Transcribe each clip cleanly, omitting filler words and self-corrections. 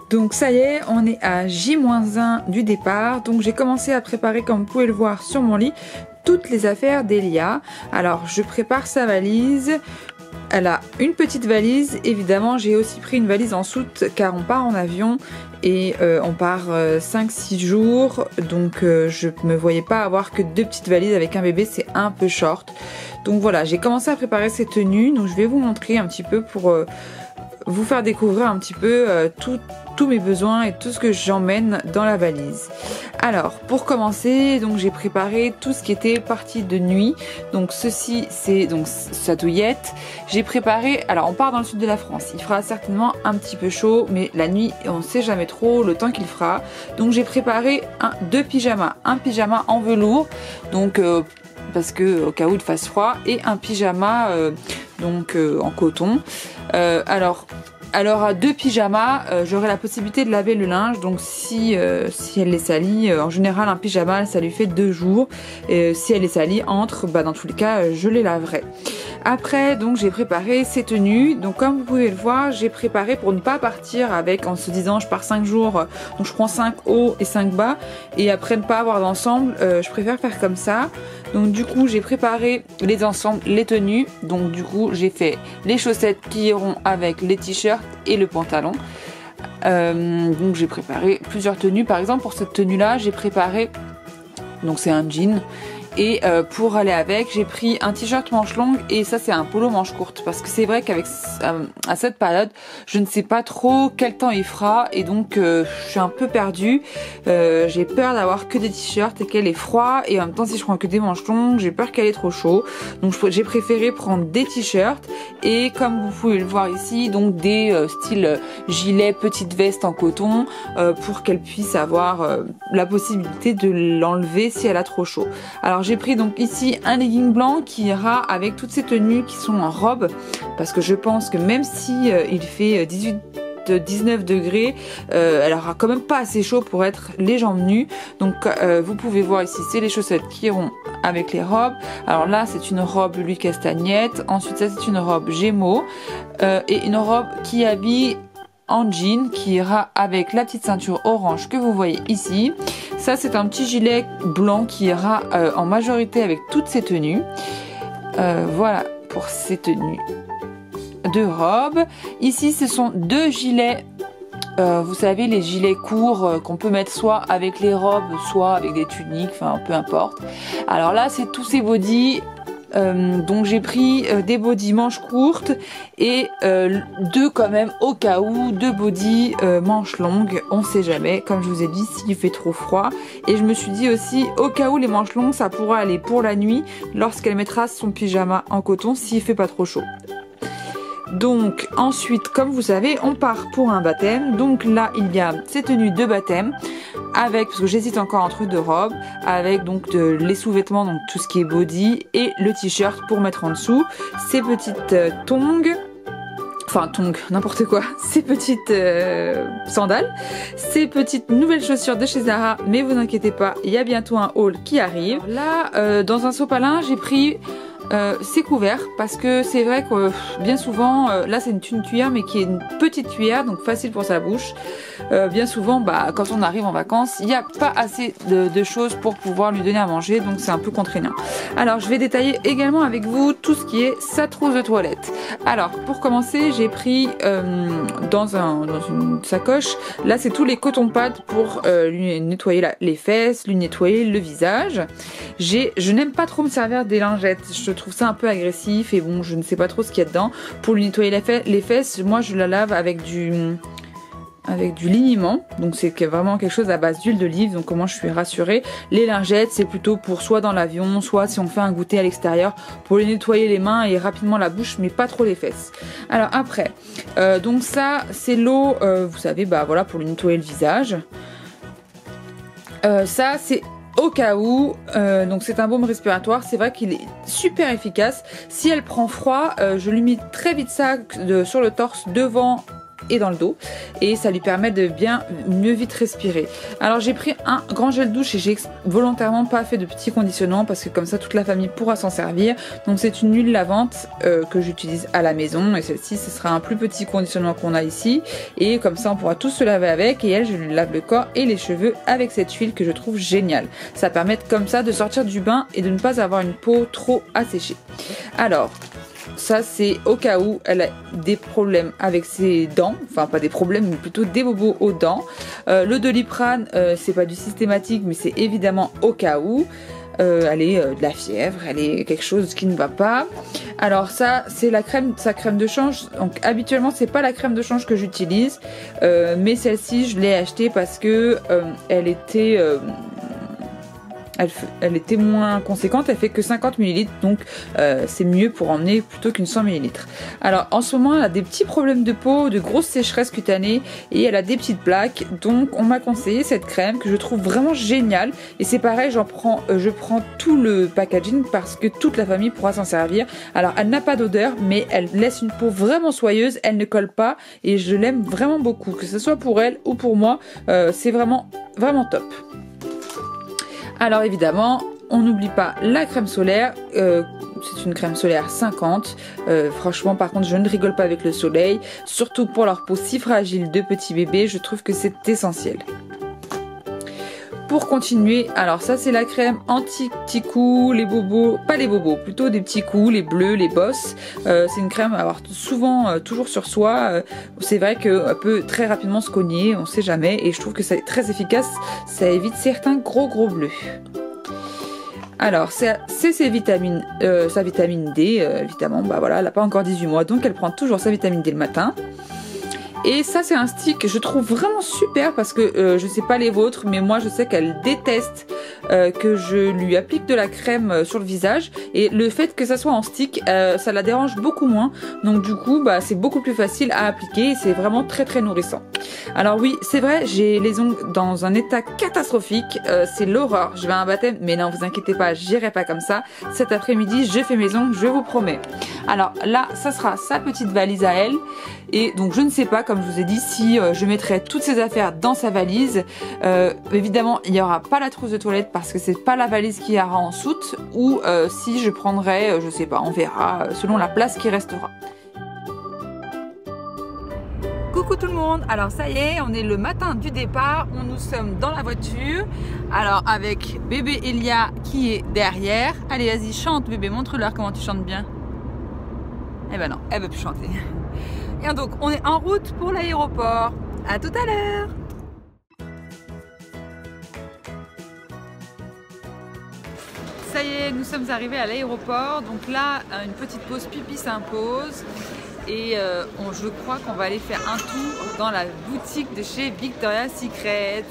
Donc ça y est, on est à J-1 du départ. Donc j'ai commencé à préparer, comme vous pouvez le voir sur mon lit, toutes les affaires d'Elia. Alors je prépare sa valise. Elle a une petite valise. Évidemment, j'ai aussi pris une valise en soute car on part en avion et on part 5-6 jours. Donc je ne me voyais pas avoir que 2 petites valises avec un bébé, c'est un peu short. Donc voilà, j'ai commencé à préparer ces tenues. Donc je vais vous montrer un petit peu pour vous faire découvrir un petit peu tous mes besoins et tout ce que j'emmène dans la valise. Alors pour commencer, donc j'ai préparé tout ce qui était partie de nuit. Donc ceci c'est donc sa douillette. J'ai préparé, alors on part dans le sud de la France, il fera certainement un petit peu chaud, mais la nuit on ne sait jamais trop le temps qu'il fera. Donc j'ai préparé deux pyjamas, un pyjama en velours, donc parce que au cas où il fasse froid, et un pyjama en coton. Alors à 2 pyjamas, j'aurai la possibilité de laver le linge. Donc si elle est salie, en général un pyjama ça lui fait 2 jours. Si elle est salie dans tous les cas je les laverai. Après donc j'ai préparé ces tenues. Donc comme vous pouvez le voir, j'ai préparé pour ne pas partir avec en se disant je pars 5 jours, donc je prends 5 hauts et 5 bas, et après ne pas avoir d'ensemble, je préfère faire comme ça. Donc du coup j'ai préparé les ensembles, les tenues. Donc du coup j'ai fait les chaussettes qui iront avec les t-shirts et le pantalon. Donc j'ai préparé plusieurs tenues. Par exemple pour cette tenue là j'ai préparé, donc c'est un jean, et pour aller avec j'ai pris un t-shirt manche longue, et ça c'est un polo manche courte, parce que c'est vrai qu'avec à cette période je ne sais pas trop quel temps il fera, et donc je suis un peu perdue. J'ai peur d'avoir que des t-shirts et qu'elle est froid, et en même temps si je prends que des manches longues j'ai peur qu'elle ait trop chaud. Donc j'ai préféré prendre des t-shirts, et comme vous pouvez le voir ici, donc des styles gilet, petite veste en coton, pour qu'elle puisse avoir la possibilité de l'enlever si elle a trop chaud. Alors j'ai pris donc ici un legging blanc qui ira avec toutes ces tenues qui sont en robe, parce que je pense que même si il fait 19 degrés, elle aura quand même pas assez chaud pour être les jambes nues. Donc vous pouvez voir ici, c'est les chaussettes qui iront avec les robes. Alors là c'est une robe Louis Castagnette, ensuite ça c'est une robe Gémeaux, et une robe qui habille en jean qui ira avec la petite ceinture orange que vous voyez ici. Ça c'est un petit gilet blanc qui ira en majorité avec toutes ces tenues. Voilà pour ces tenues de robe. Ici ce sont 2 gilets, vous savez les gilets courts qu'on peut mettre soit avec les robes soit avec des tuniques, enfin peu importe. Alors là c'est tous ces bodys. Donc j'ai pris des bodys manches courtes et 2 quand même au cas où, 2 bodys manches longues, on sait jamais, comme je vous ai dit, s'il fait trop froid. Et je me suis dit aussi au cas où les manches longues ça pourra aller pour la nuit lorsqu'elle mettra son pyjama en coton s'il fait pas trop chaud. Donc ensuite, comme vous savez, on part pour un baptême. Donc là il y a ces tenues de baptême avec, parce que j'hésite encore entre 2 robes, avec donc les sous-vêtements, donc tout ce qui est body, et le t-shirt pour mettre en dessous, ces petites tongs, n'importe quoi, ces petites sandales, ces petites nouvelles chaussures de chez Zara, mais vous inquiétez pas, il y a bientôt un haul qui arrive. Là, dans un sopalin, j'ai pris ces couverts, parce que c'est vrai que bien souvent, là c'est une cuillère mais qui est une petite cuillère, donc facile pour sa bouche. Bien souvent quand on arrive en vacances il n'y a pas assez de choses pour pouvoir lui donner à manger, donc c'est un peu contraignant. Alors je vais détailler également avec vous tout ce qui est sa trousse de toilette. Alors pour commencer j'ai pris dans une sacoche, là c'est tous les coton pads pour lui nettoyer les fesses, lui nettoyer le visage. Je n'aime pas trop me servir des lingettes, je trouve ça un peu agressif, et bon je ne sais pas trop ce qu'il y a dedans. Pour lui nettoyer les fesses, moi je la lave avec du liniment, donc c'est vraiment quelque chose à base d'huile d'olive, donc comment je suis rassurée. Les lingettes c'est plutôt pour soit dans l'avion, soit si on fait un goûter à l'extérieur, pour lui nettoyer les mains et rapidement la bouche, mais pas trop les fesses. Alors après, donc ça c'est l'eau, vous savez, voilà, pour lui nettoyer le visage. Ça c'est au cas où, donc c'est un baume respiratoire, c'est vrai qu'il est super efficace. Si elle prend froid, je lui mets très vite ça sur le torse, devant et dans le dos, et ça lui permet de bien mieux vite respirer. Alors j'ai pris un grand gel douche et j'ai volontairement pas fait de petit conditionnement parce que comme ça toute la famille pourra s'en servir. Donc c'est une huile lavante que j'utilise à la maison, et celle-ci ce sera un plus petit conditionnement qu'on a ici, et comme ça on pourra tous se laver avec, et elle je lui lave le corps et les cheveux avec cette huile que je trouve géniale. Ça permet comme ça de sortir du bain et de ne pas avoir une peau trop asséchée. Alors ça c'est au cas où elle a des problèmes avec ses dents, enfin pas des problèmes mais plutôt des bobos aux dents. Le Doliprane c'est pas du systématique mais c'est évidemment au cas où. Elle est de la fièvre, elle est quelque chose qui ne va pas. Alors ça c'est la crème, sa crème de change. Donc habituellement c'est pas la crème de change que j'utilise, mais celle-ci je l'ai achetée parce que elle était elle était moins conséquente, elle fait que 50 ml, donc c'est mieux pour emmener plutôt qu'une 100 ml. Alors en ce moment elle a des petits problèmes de peau, de grosses sécheresses cutanées, et elle a des petites plaques, donc on m'a conseillé cette crème que je trouve vraiment géniale, et c'est pareil, je prends tout le packaging parce que toute la famille pourra s'en servir. Alors elle n'a pas d'odeur, mais elle laisse une peau vraiment soyeuse, elle ne colle pas, et je l'aime vraiment beaucoup, que ce soit pour elle ou pour moi, c'est vraiment top. Alors évidemment, on n'oublie pas la crème solaire, c'est une crème solaire 50, franchement par contre je ne rigole pas avec le soleil, surtout pour leur peau si fragile de petits bébés, je trouve que c'est essentiel. Pour continuer, alors ça c'est la crème anti-petits coups, les bobos, pas les bobos, plutôt des petits coups, les bleus, les bosses. C'est une crème à avoir souvent, toujours sur soi. C'est vrai qu'elle peut très rapidement se cogner, on sait jamais, et je trouve que c'est très efficace, ça évite certains gros bleus. Alors c'est sa vitamine D, évidemment, bah voilà, elle n'a pas encore 18 mois, donc elle prend toujours sa vitamine D le matin. Et ça c'est un stick que je trouve vraiment super parce que je sais pas les vôtres, mais moi je sais qu'elle déteste que je lui applique de la crème sur le visage, et le fait que ça soit en stick ça la dérange beaucoup moins, donc du coup bah, c'est beaucoup plus facile à appliquer et c'est vraiment très nourrissant. Alors oui c'est vrai, j'ai les ongles dans un état catastrophique, c'est l'horreur, je vais à un baptême, mais non vous inquiétez pas, j'irai pas comme ça. Cet après-midi je fais mes ongles, je vous promets. Alors là ça sera sa petite valise à elle, et donc je ne sais pas, comme je vous ai dit, si je mettrai toutes ses affaires dans sa valise. Évidemment il n'y aura pas la trousse de toilette parce que c'est pas la valise qui ira en soute, ou si je prendrai, je sais pas, on verra selon la place qui restera. Coucou tout le monde, alors ça y est, on est le matin du départ, nous sommes dans la voiture, alors avec bébé Elia qui est derrière. Allez vas-y chante bébé, montre-leur comment tu chantes bien. Eh ben non, elle veut plus chanter. Et donc on est en route pour l'aéroport, à tout à l'heure. Ça y est, nous sommes arrivés à l'aéroport, donc là une petite pause pipi s'impose. Et je crois qu'on va aller faire un tour dans la boutique de chez Victoria's Secret.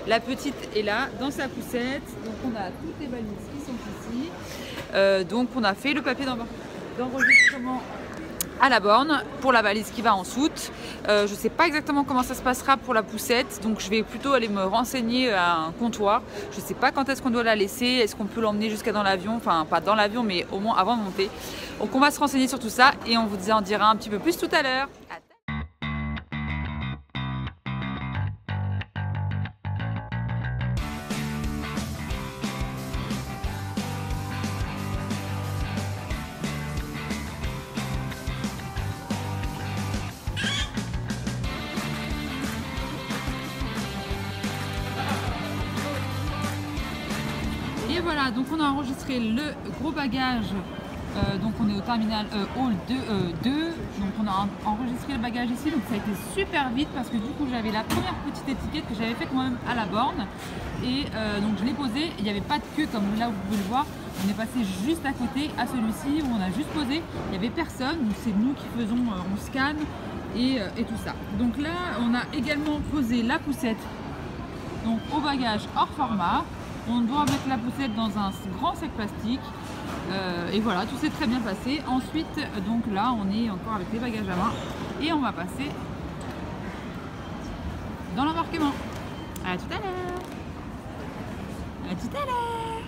La petite est là, dans sa poussette. Donc on a toutes les valises qui sont ici. Donc on a fait le papier d'enregistrement à la borne pour la valise qui va en soute. Je ne sais pas exactement comment ça se passera pour la poussette, donc je vais plutôt aller me renseigner à un comptoir. Je ne sais pas quand est-ce qu'on doit la laisser, est-ce qu'on peut l'emmener jusqu'à dans l'avion, enfin pas dans l'avion mais au moins avant de monter. Donc on va se renseigner sur tout ça et on vous en dira un petit peu plus tout à l'heure. Et voilà, donc on a enregistré le gros bagage, donc on est au terminal hall 2, donc on a enregistré le bagage ici, donc ça a été super vite parce que du coup j'avais la première petite étiquette que j'avais faite moi-même à la borne, et donc je l'ai posée, il n'y avait pas de queue comme là vous pouvez le voir, on est passé juste à côté à celui-ci où on a juste posé, il n'y avait personne, donc c'est nous qui faisons, on scanne et tout ça. Donc là on a également posé la poussette donc au bagage hors format. On doit mettre la poussette dans un grand sac plastique et voilà, tout s'est très bien passé. Ensuite, donc là, on est encore avec les bagages à main et on va passer dans l'embarquement. À tout à l'heure. À tout à l'heure.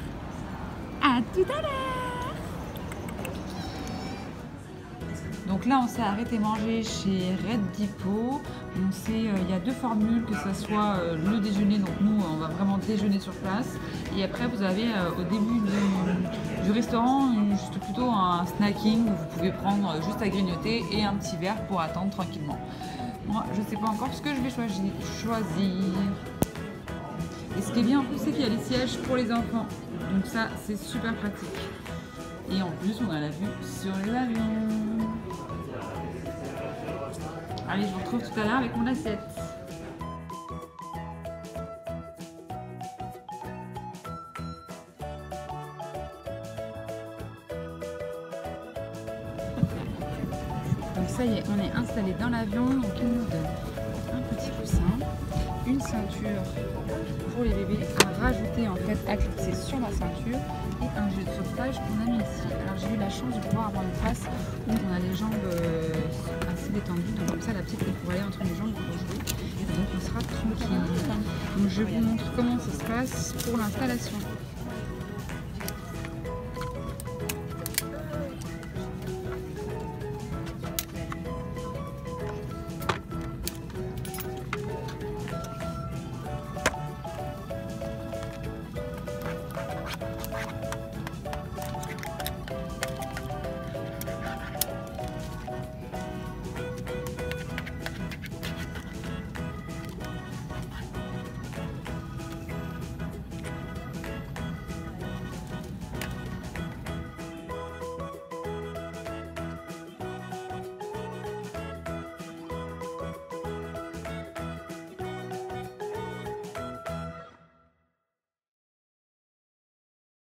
À tout à l'heure. Donc là, on s'est arrêté manger chez Red Depot. Il y a deux formules, que ce soit le déjeuner, donc nous, on va vraiment déjeuner sur place. Et après, vous avez au début du restaurant, juste plutôt un snacking où vous pouvez prendre juste à grignoter et un petit verre pour attendre tranquillement. Moi, je ne sais pas encore ce que je vais choisir. Et ce qui est bien en plus, c'est qu'il y a les sièges pour les enfants. Donc ça, c'est super pratique. Et en plus, on a la vue sur les avions. Allez, je vous retrouve tout à l'heure avec mon assiette. Donc ça y est, on est installé dans l'avion. Donc il nous donne un petit coussin, une ceinture pour les bébés à rajouter en fait à clipser sur la ceinture et un jeu de sauvetage qu'on a mis ici. Alors j'ai eu la chance de pouvoir avoir une place où on a les jambes assez détendues, donc comme ça la petite elle pourrait aller entre les jambes pour jouer et donc on sera tranquille. Donc je vous montre comment ça se passe pour l'installation.